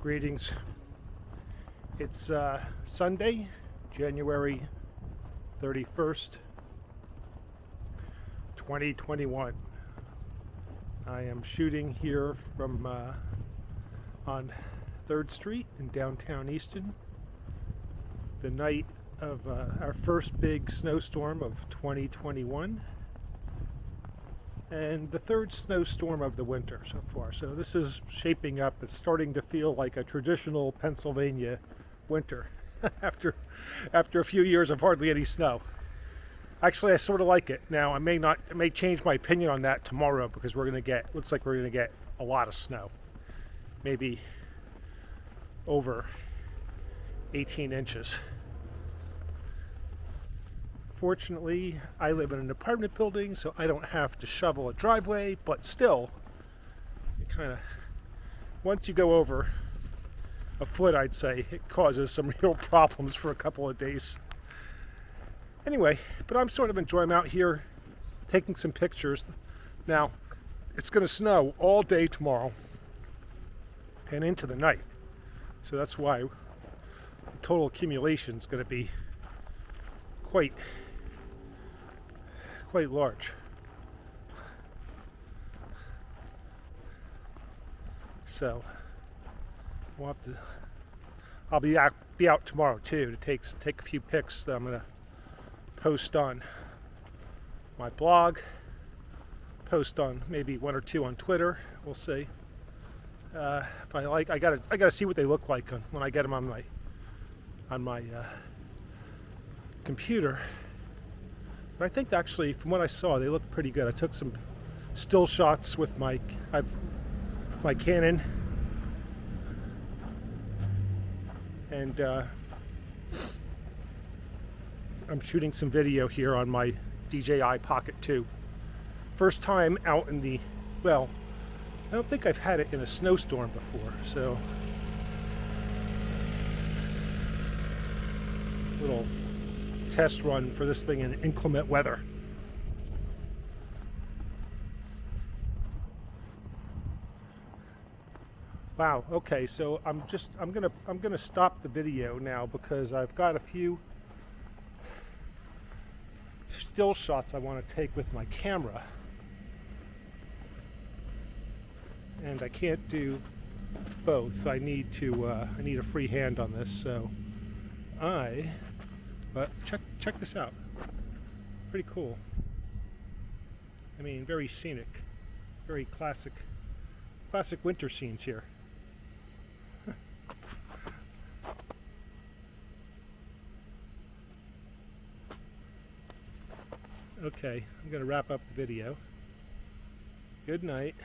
Greetings. It's Sunday, January 31st, 2021. I am shooting here from on 3rd Street in downtown Easton, the night of our first big snowstorm of 2021 and the third snowstorm of the winter so far. So this is shaping up. It's starting to feel like a traditional Pennsylvania winter after a few years of hardly any snow. Actually, I sort of like it. Now, I may change my opinion on that tomorrow because looks like we're going to get a lot of snow. Maybe over 18 inches. Fortunately, I live in an apartment building, so I don't have to shovel a driveway, but still, it kind of, once you go over a foot, I'd say, it causes some real problems for a couple of days. Anyway, but I'm sort of enjoying out here, taking some pictures. Now, it's going to snow all day tomorrow and into the night, so that's why the total accumulation is going to be quite large. So I'll be out tomorrow too to take a few pics that I'm gonna post on my blog, post on maybe one or two on Twitter. We'll see. If I like, I gotta see what they look like when I get them on my computer. But I think actually, from what I saw, they look pretty good. I took some still shots with my Canon, and I'm shooting some video here on my DJI Pocket 2. First time out in the, well, I don't think I've had it in a snowstorm before, so little test run for this thing in inclement weather. Wow, okay, so I'm gonna stop the video now because I've got a few still shots I want to take with my camera, and I can't do both. I need a free hand on this, so but check this out. Pretty cool. I mean, very scenic, very classic winter scenes here. Okay, I'm going to wrap up the video. Good night.